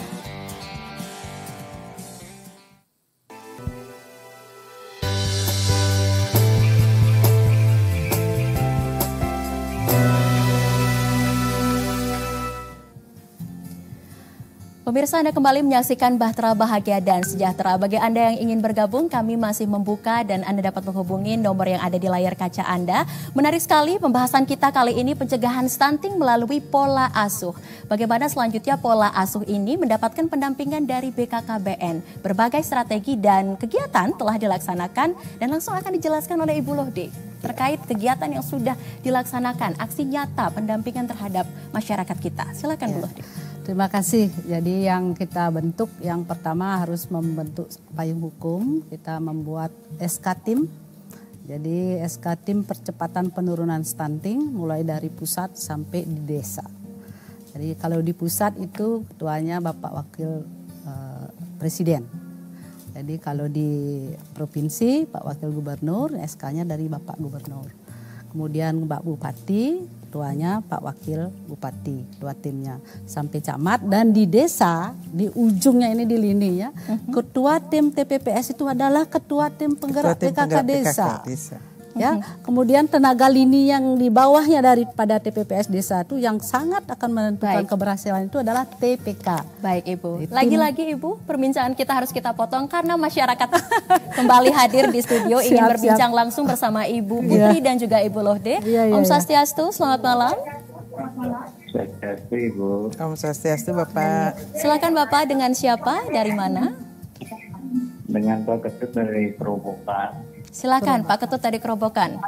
Pemirsa, Anda kembali menyaksikan Bahtera Bahagia dan Sejahtera. Bagi Anda yang ingin bergabung, kami masih membuka dan Anda dapat menghubungi nomor yang ada di layar kaca Anda. Menarik sekali pembahasan kita kali ini, pencegahan stunting melalui pola asuh. Bagaimana selanjutnya pola asuh ini mendapatkan pendampingan dari BKKBN. Berbagai strategi dan kegiatan telah dilaksanakan dan langsung akan dijelaskan oleh Ibu Lohde terkait kegiatan yang sudah dilaksanakan, aksi nyata pendampingan terhadap masyarakat kita. Silakan Bu Lohde. Terima kasih. Jadi yang kita bentuk, yang pertama harus membentuk payung hukum. Kita membuat SK Tim. Jadi SK Tim percepatan penurunan stunting mulai dari pusat sampai di desa. Jadi kalau di pusat itu ketuanya Bapak Wakil Presiden. Jadi kalau di provinsi Pak Wakil Gubernur, SK-nya dari Bapak Gubernur. Kemudian Mbak Bupati, ketuanya Pak Wakil Bupati, dua timnya sampai camat, dan di desa di ujungnya ini di lini ya, ketua tim TPPS itu adalah ketua tim penggerak PKK desa. Ya, kemudian tenaga lini yang di bawahnya daripada TPPS desa itu yang sangat akan menentukan keberhasilan itu adalah TPK. Baik Ibu. Lagi-lagi Ibu, perbincangan kita harus kita potong karena masyarakat kembali hadir di studio ingin berbincang langsung bersama Ibu Putri dan juga Ibu Lohde. Om Swastiastu, selamat malam. Swastiastu Ibu. Om Swastiastu Bapak. Silakan Bapak, dengan siapa? Dari mana? Dengan Pak Ketut dari Kerobokan. Silakan Pak Ketut dari Kerobokan.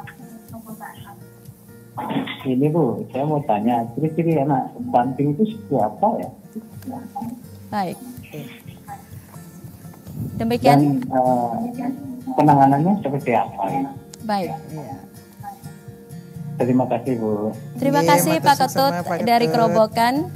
Ini Bu, saya mau tanya, ciri-ciri anak stunting itu seperti apa ya? Baik. Demikian. Dan penanganannya seperti apa ya? Baik. Terima kasih Bu. Terima kasih Pak Ketut dari Kerobokan.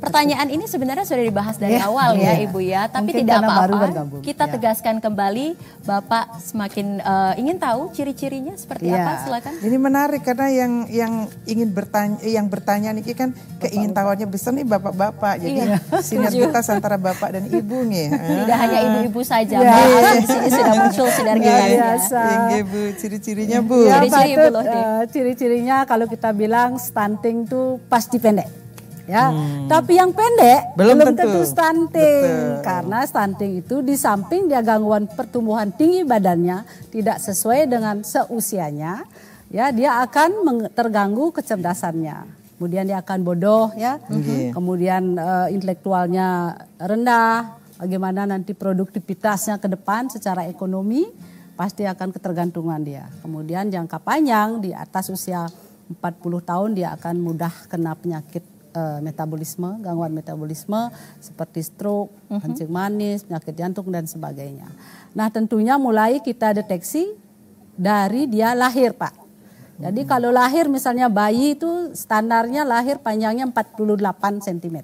Pertanyaan ini sebenarnya sudah dibahas dari awal ya Ibu ya, tapi mungkin tidak apa-apa. Kita Ya. tegaskan kembali, Bapak semakin ingin tahu ciri-cirinya seperti apa, silakan. Ini menarik karena yang ingin bertanya, yang bertanya nih kan keingintahuannya besar nih bapak-bapak. Jadi sinergitas antara bapak dan ibu nih. Tidak hanya ibu-ibu saja, Mbak, di sini sudah muncul sinergitasnya. Sehingga Bu, ciri-cirinya Bu. Ya, Ciri-ciri Ibu Lohde. Ciri-cirinya kalau kita bilang stunting tuh pasti pendek. Ya, tapi yang pendek belum tentu stunting. Karena stunting itu di samping dia gangguan pertumbuhan tinggi badannya tidak sesuai dengan seusianya, ya dia akan terganggu kecerdasannya. Kemudian dia akan bodoh ya. Kemudian intelektualnya rendah. Bagaimana nanti produktivitasnya ke depan secara ekonomi pasti akan ketergantungan dia. Kemudian jangka panjang di atas usia 40 tahun dia akan mudah kena penyakit metabolisme, gangguan metabolisme seperti stroke, kencing manis, penyakit jantung dan sebagainya. Nah tentunya mulai kita deteksi dari dia lahir Pak. Jadi kalau lahir misalnya bayi itu standarnya lahir panjangnya 48 cm.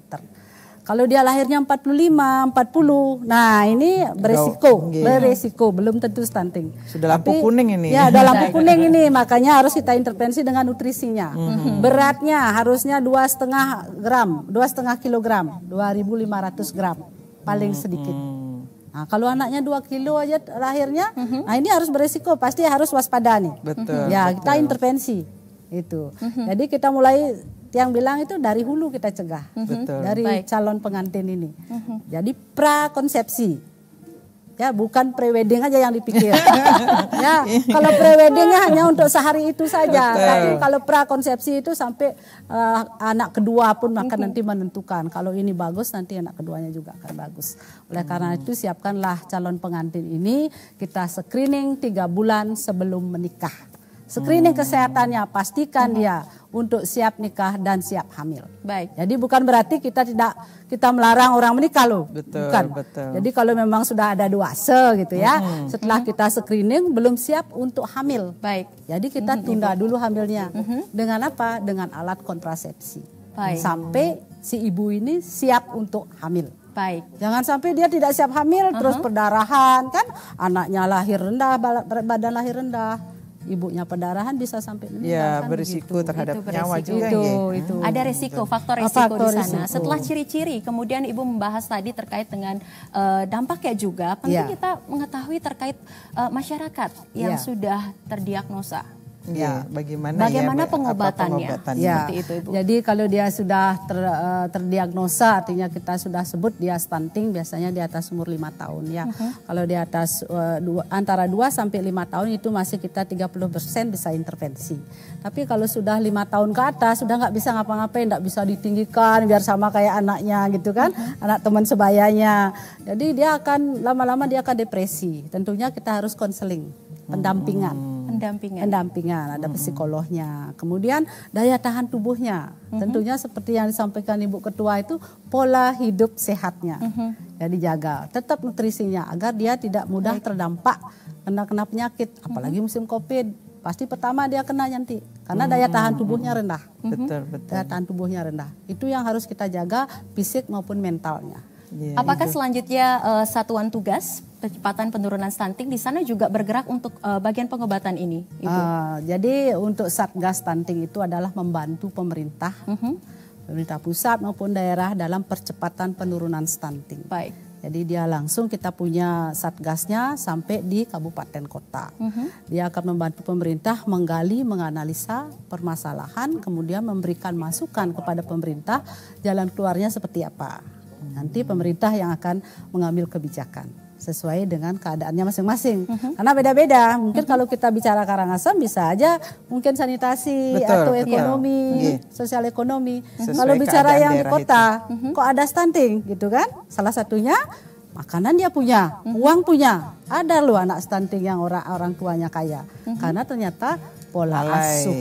Kalau dia lahirnya 45, 40, nah ini beresiko, belum tentu stunting. Sudah lampu kuning ini. Ya, udah lampu kuning ini, makanya harus kita intervensi dengan nutrisinya. Beratnya harusnya 2,5 gram, 2,5 kilogram, 2.500 gram, paling sedikit. Nah, kalau anaknya 2 kilo aja lahirnya, nah ini harus beresiko, pasti harus waspada nih. Betul. Ya, kita intervensi itu. Jadi kita mulai yang bilang itu dari hulu kita cegah. Betul. Dari calon pengantin ini. Jadi prakonsepsi. Ya, bukan prewedding aja yang dipikir. Ya, kalau preweddingnya hanya untuk sehari itu saja. Tapi kalau prakonsepsi itu sampai anak kedua pun akan nanti menentukan. Kalau ini bagus, nanti anak keduanya juga akan bagus. Oleh karena itu siapkanlah calon pengantin ini, kita screening 3 bulan sebelum menikah. Screening kesehatannya, pastikan dia untuk siap nikah dan siap hamil. Baik. Jadi bukan berarti kita melarang orang menikah loh. Betul, bukan. betul. Jadi kalau memang sudah ada duase gitu ya, setelah kita screening belum siap untuk hamil. Baik. Jadi kita tunda dulu hamilnya. Dengan apa? Dengan alat kontrasepsi. Baik. Sampai si ibu ini siap untuk hamil. Baik. Jangan sampai dia tidak siap hamil terus perdarahan kan, anaknya lahir rendah, badan lahir rendah. Ibunya perdarahan bisa sampai meninggal. Ya, kan berisiko begitu. terhadap Itu nyawa berisiko. juga. Itu. Ada resiko, faktor resiko di sana. Setelah ciri-ciri, kemudian Ibu membahas tadi terkait dengan dampaknya juga. Penting kita mengetahui terkait masyarakat yang sudah terdiagnosa. Ya, bagaimana pengobatannya? Ya. Seperti itu, Ibu. Jadi kalau dia sudah terdiagnosa, artinya kita sudah sebut dia stunting, biasanya di atas umur 5 tahun ya. Kalau di atas antara 2 sampai 5 tahun itu masih kita 30% bisa intervensi. Tapi kalau sudah 5 tahun ke atas sudah nggak bisa ngapa-ngapain, nggak bisa ditinggikan biar sama kayak anaknya gitu kan, anak teman sebayanya. Jadi dia akan lama-lama dia akan depresi. Tentunya kita harus konseling, pendampingan. Pendampingan, ada psikolognya. Kemudian daya tahan tubuhnya. Tentunya seperti yang disampaikan Ibu Ketua itu pola hidup sehatnya. Jadi jaga, tetap nutrisinya agar dia tidak mudah terdampak kena penyakit. Apalagi musim Covid, pasti pertama dia kena nanti. Karena daya tahan tubuhnya rendah. Betul. Daya tahan tubuhnya rendah. Itu yang harus kita jaga, fisik maupun mentalnya. Apakah selanjutnya satuan tugas percepatan penurunan stunting di sana juga bergerak untuk bagian pengobatan ini, Ibu? Jadi untuk Satgas Stunting itu adalah membantu pemerintah, pemerintah pusat maupun daerah dalam percepatan penurunan stunting. Baik. Jadi dia langsung kita punya satgasnya sampai di kabupaten kota. Dia akan membantu pemerintah menggali, menganalisa permasalahan, kemudian memberikan masukan kepada pemerintah jalan keluarnya seperti apa. Nanti pemerintah yang akan mengambil kebijakan sesuai dengan keadaannya masing-masing. Karena beda-beda. Mungkin kalau kita bicara Karangasem bisa aja mungkin sanitasi atau ekonomi, sosial ekonomi. Kalau bicara yang di kota, kok ada stunting gitu kan? Salah satunya makanan dia punya, uang punya. Ada loh anak stunting yang orang tuanya kaya. Karena ternyata pola asuh.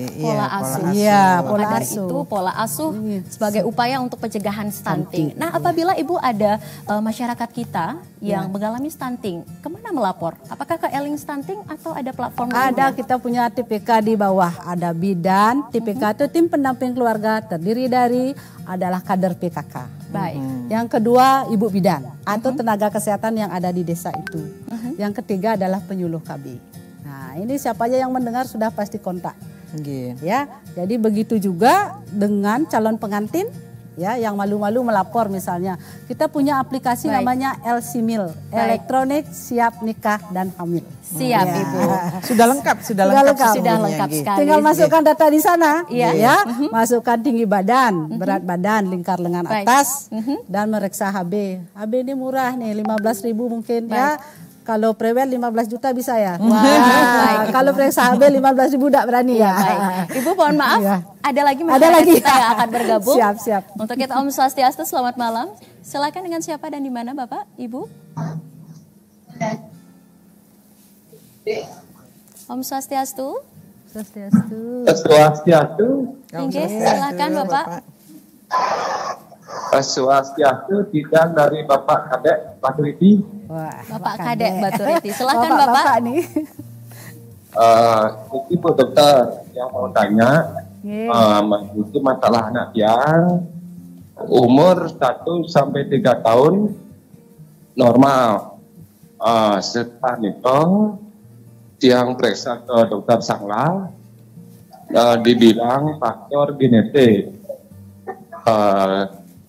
Iya, pola asuh. Itu pola asuh sebagai upaya untuk pencegahan stunting. Nah, apabila Ibu ada masyarakat kita yang mengalami stunting, kemana melapor? Apakah ke Eling Stunting atau ada platform lain? Ada, kita punya TPK di bawah. Ada bidan, TPK itu tim pendamping keluarga terdiri dari adalah kader PKK. Baik. Yang kedua ibu bidan atau tenaga kesehatan yang ada di desa itu. Yang ketiga adalah penyuluh KB. Nah, ini siapa aja yang mendengar sudah pasti kontak. Ya, jadi begitu juga dengan calon pengantin ya yang malu-malu melapor misalnya. Kita punya aplikasi namanya LCMIL, Elektronik Siap Nikah dan Hamil. Siap Ibu. Sudah lengkap sekali. Tinggal masukkan data di sana ya. Masukkan tinggi badan, berat badan, lingkar lengan atas dan mereksa HB. HB ini murah nih 15.000 mungkin ya. Kalau prewed 15 juta bisa ya. Kalau periksa HB 15.000 tidak berani ya. Baik. Ibu mohon maaf, ada lagi masyarakat kita yang akan bergabung. Siap. Untuk kita Om Swastiastu, selamat malam. Silakan dengan siapa dan di mana Bapak, Ibu? Om Swastiastu. Swastiastu. Silakan Bapak. Swastiastu, tidak dari Bapak Kadek Baturiti. Bapak Kadek Baturiti, silakan Bapak. Nih. Ini Bu Dokter yang mau tanya, itu masalah anak tiang. Umur 1 sampai 3 tahun normal. Setelah itu tiang periksa ke dokter Sangla, dibilang faktor genetik.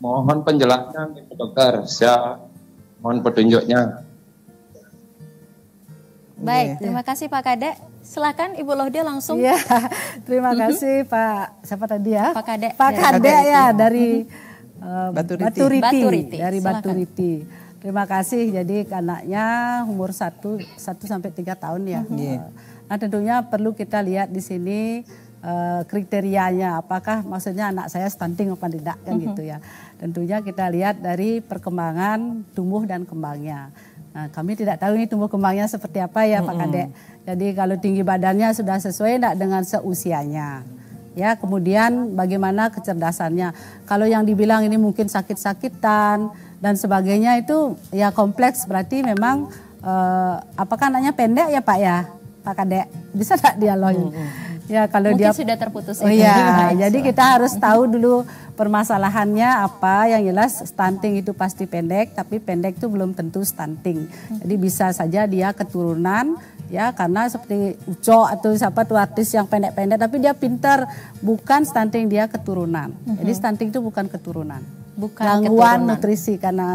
Mohon penjelasan dokter, saya mohon petunjuknya. Baik, terima kasih Pak Kadek. Silakan Ibu Lohde langsung. Iya, terima kasih Pak. Siapa tadi ya? Pak Kadek. Pak Kadek ya dari Baturiti. Dari Silakan. Baturiti. Terima kasih. Jadi anaknya umur 1 sampai 3 tahun ya. Nah tentunya perlu kita lihat di sini kriterianya. Apakah maksudnya anak saya stunting apa tidak kan gitu ya. Tentunya kita lihat dari perkembangan tumbuh dan kembangnya. Nah, kami tidak tahu ini tumbuh kembangnya seperti apa ya Pak Kadek. Jadi kalau tinggi badannya sudah sesuai tidak dengan seusianya. Ya, kemudian bagaimana kecerdasannya. Kalau yang dibilang ini mungkin sakit-sakitan dan sebagainya itu ya kompleks, berarti memang apakah anaknya pendek ya Pak ya? Pak Kadek, bisa tak dialogin? Ya kalau Mungkin dia sudah terputus. Oh iya, jadi kita harus tahu dulu permasalahannya apa. Yang jelas stunting itu pasti pendek, tapi pendek itu belum tentu stunting. Jadi bisa saja dia keturunan ya, karena seperti Uco atau siapa tuh artis yang pendek-pendek tapi dia pintar, bukan stunting, dia keturunan. Jadi stunting itu bukan keturunan. Bukan gangguan keturunan. nutrisi karena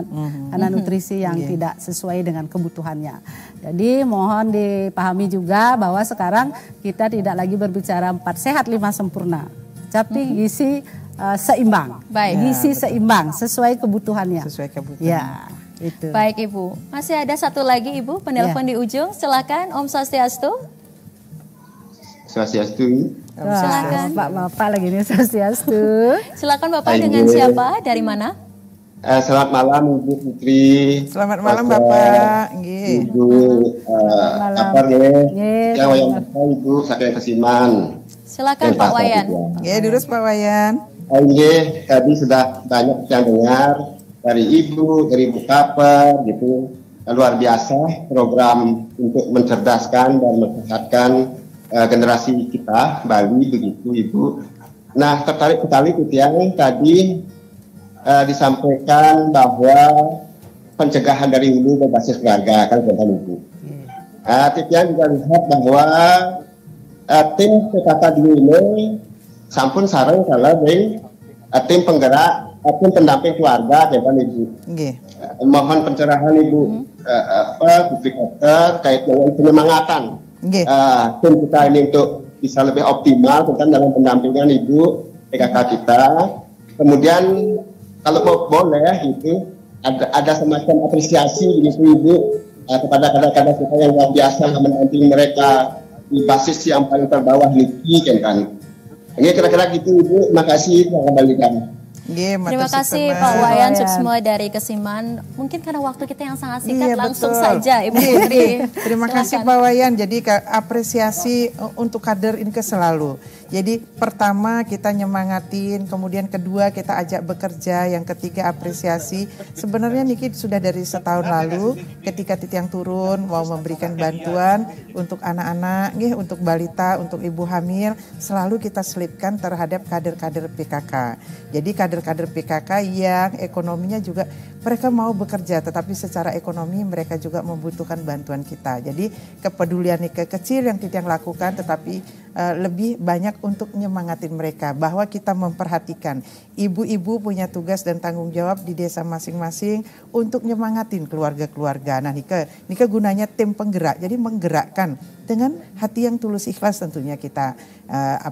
nutrisi yang tidak sesuai dengan kebutuhannya. Jadi mohon dipahami juga bahwa sekarang kita tidak lagi berbicara 4 sehat 5 sempurna, tapi gizi seimbang. Baik. Gizi seimbang sesuai kebutuhannya. Sesuai kebutuhan. Ya, itu. Baik Ibu, masih ada satu lagi Ibu penelpon di ujung. Silakan Om Swastiastu. Swastiastu. Silakan. Bapak lagi nih Swastiastu. Silakan Bapak, dengan siapa? Dari mana? Selamat malam Ibu Putri. Selamat malam Bapak. Ibu apa nih? Yang wayang Bapak Ibu Sakya Kesiman. Silakan Pak Wayan. Terus Pak Wayan. Tadi sudah banyak yang dengar dari Ibu, dari Ibu Kaper gitu. Luar biasa program untuk mencerdaskan dan mensehatkan generasi kita Bali begitu Ibu. Nah tertarik sekali itu yang tadi disampaikan bahwa pencegahan dari hulu berbasis keluarga kan Ibu. Titian juga lihat bahwa tim PKK dulu ini sampun sarang kalau dari tim penggerak tim pendamping keluarga kan Ibu. Mohon pencerahan Ibu publik terkait dengan penyemangatan tim kita ini untuk bisa lebih optimal tentang dalam pendampingan Ibu PKK kita. Kemudian kalau boleh itu ada semacam apresiasi gitu Ibu kepada kader-kader kita yang luar biasa mendampingi mereka di basis yang paling terbawah niki kan. Ini kira-kira gitu Ibu. Makasih saya kembalikan. Terima kasih Pak Wayan Suksmo dari Kesiman. Mungkin karena waktu kita yang sangat singkat, langsung saja Ibu Putri. Terima kasih Pak Wayan. Jadi apresiasi untuk kader ini selalu. Jadi pertama kita nyemangatin, kemudian kedua kita ajak bekerja, yang ketiga apresiasi. Sebenarnya Niki sudah dari setahun lalu ketika Titiang turun mau memberikan bantuan untuk anak-anak, untuk balita, untuk ibu hamil, selalu kita selipkan terhadap kader-kader PKK. Jadi kader-kader PKK yang ekonominya juga mereka mau bekerja, tetapi secara ekonomi mereka juga membutuhkan bantuan kita. Jadi kepedulian Nike kecil yang Titiang lakukan, tetapi lebih banyak untuk nyemangatin mereka bahwa kita memperhatikan ibu-ibu punya tugas dan tanggung jawab di desa masing-masing untuk nyemangatin keluarga-keluarga. Nah Nike gunanya tim penggerak, jadi menggerakkan dengan hati yang tulus ikhlas tentunya kita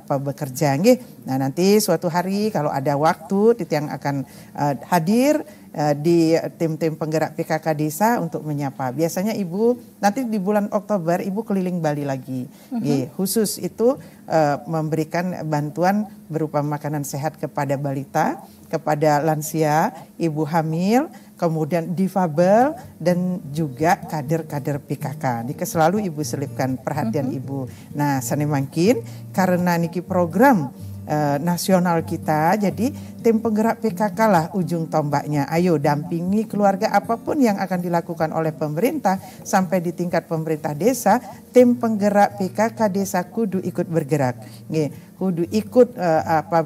bekerja. Nah nanti suatu hari kalau ada waktu Titiang akan hadir di tim-tim penggerak PKK desa untuk menyapa. Biasanya Ibu nanti di bulan Oktober Ibu keliling Bali lagi. Khusus itu memberikan bantuan berupa makanan sehat kepada balita, kepada lansia, ibu hamil, kemudian difabel dan juga kader-kader PKK. Niki selalu Ibu selipkan perhatian Ibu. Nah, sani mungkin karena niki program nasional kita. Jadi tim penggerak PKK lah ujung tombaknya. Ayo dampingi keluarga, apapun yang akan dilakukan oleh pemerintah sampai di tingkat pemerintah desa, tim penggerak PKK desa kudu ikut bergerak. Kudu ikut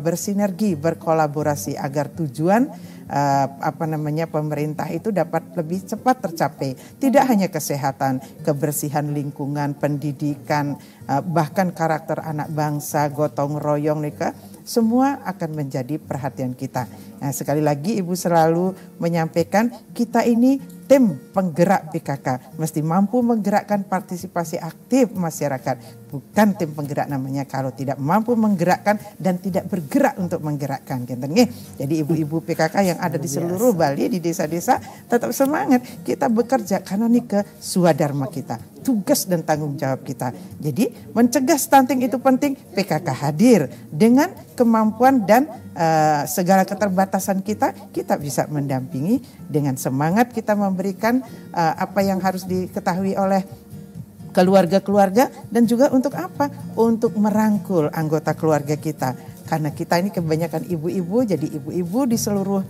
bersinergi, berkolaborasi agar tujuan pemerintah itu dapat lebih cepat tercapai. Tidak hanya kesehatan, kebersihan lingkungan, pendidikan, bahkan karakter anak bangsa, gotong royong semua akan menjadi perhatian kita. Nah, sekali lagi Ibu selalu menyampaikan kita ini tim penggerak PKK mesti mampu menggerakkan partisipasi aktif masyarakat. Bukan tim penggerak namanya kalau tidak mampu menggerakkan dan tidak bergerak untuk menggerakkan. Jadi ibu-ibu PKK yang ada di seluruh Bali, di desa-desa tetap semangat. Kita bekerja karena ini ke swadharma kita, tugas dan tanggung jawab kita. Jadi mencegah stunting itu penting. PKK hadir dengan kemampuan dan segala keterbatasan kita bisa mendampingi dengan semangat kita memberikan apa yang harus diketahui oleh keluarga-keluarga dan juga untuk apa? Untuk merangkul anggota keluarga kita. Karena kita ini kebanyakan ibu-ibu, jadi ibu-ibu di seluruh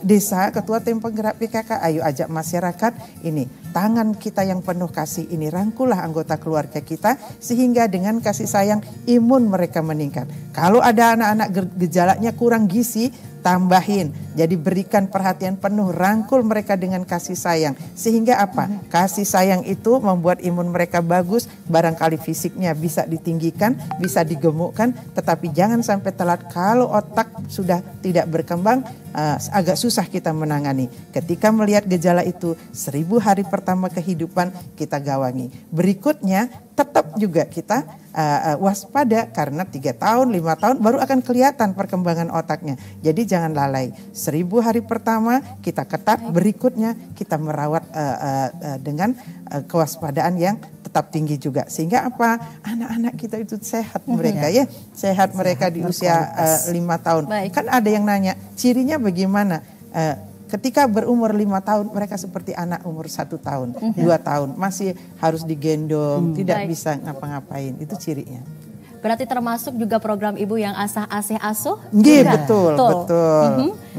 desa, ketua tim penggerak PKK, ayo ajak masyarakat ini. Tangan kita yang penuh kasih ini, rangkulah anggota keluarga kita sehingga dengan kasih sayang imun mereka meningkat. Kalau ada anak-anak gejalanya kurang gizi, tambahin. Jadi berikan perhatian penuh, rangkul mereka dengan kasih sayang. Sehingga apa? Kasih sayang itu membuat imun mereka bagus, barangkali fisiknya bisa ditinggikan, bisa digemukkan, tetapi jangan sampai telat. Kalau otak sudah tidak berkembang, agak susah kita menangani. Ketika melihat gejala itu, 1000 hari pertama kehidupan kita gawangi. Berikutnya tetap juga kita waspada karena 3 tahun, 5 tahun baru akan kelihatan perkembangan otaknya. Jadi jangan lalai. 1000 hari pertama kita ketat, berikutnya kita merawat dengan kewaspadaan yang tetap tinggi juga. Sehingga apa? Anak-anak kita itu sehat mereka ya. Sehat mereka di usia 5 tahun. Kan ada yang nanya, cirinya bagaimana? Ketika berumur 5 tahun mereka seperti anak umur 1 tahun, 2 tahun, masih harus digendong, tidak bisa ngapa-ngapain, itu cirinya. Berarti termasuk juga program Ibu yang asah-asih asuh? Betul.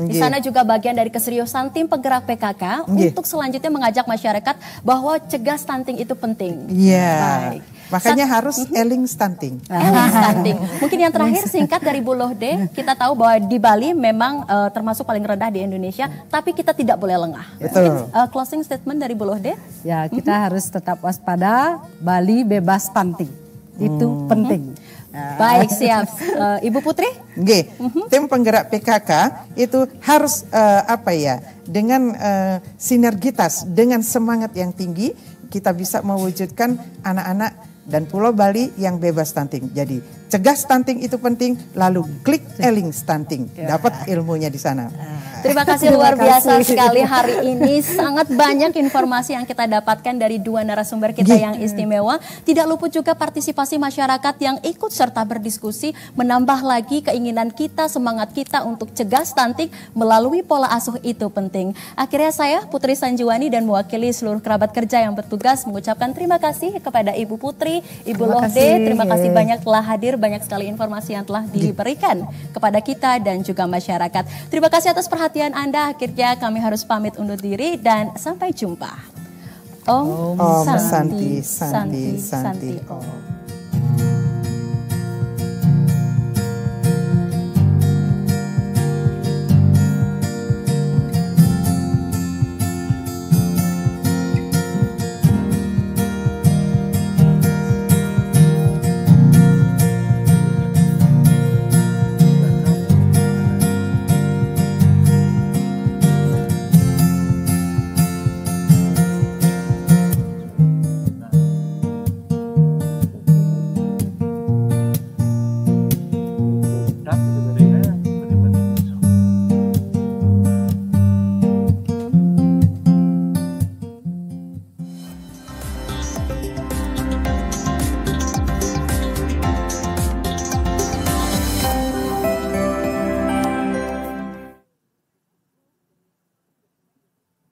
Di sana juga bagian dari keseriusan tim penggerak PKK untuk selanjutnya mengajak masyarakat bahwa cegah stunting itu penting. Iya. Makanya harus eling stunting. Stunting. Mungkin yang terakhir singkat dari Bu Lohde, kita tahu bahwa di Bali memang termasuk paling rendah di Indonesia, tapi kita tidak boleh lengah. Betul. Closing statement dari Bu Lohde? Ya, kita harus tetap waspada, Bali bebas stunting. Itu penting. Baik, siap. Ibu Putri? Tim penggerak PKK itu harus dengan sinergitas, dengan semangat yang tinggi, kita bisa mewujudkan anak-anak dan Pulau Bali yang bebas stunting. Jadi cegah stunting itu penting, lalu klik eling stunting, dapat ilmunya di sana. Terima kasih luar biasa sekali hari ini, sangat banyak informasi yang kita dapatkan dari dua narasumber kita yang istimewa. Tidak luput juga partisipasi masyarakat yang ikut serta berdiskusi, menambah lagi keinginan kita, semangat kita untuk cegah stunting melalui pola asuh itu penting. Akhirnya saya Putri Sanjuwani dan mewakili seluruh kerabat kerja yang bertugas mengucapkan terima kasih kepada Ibu Putri, Ibu Lohde. Terima kasih banyak telah hadir, banyak sekali informasi yang telah diberikan kepada kita dan juga masyarakat. Terima kasih atas perhatian Anda. Akhirnya kami harus pamit undur diri dan sampai jumpa. Om Santi Santi Santi Om.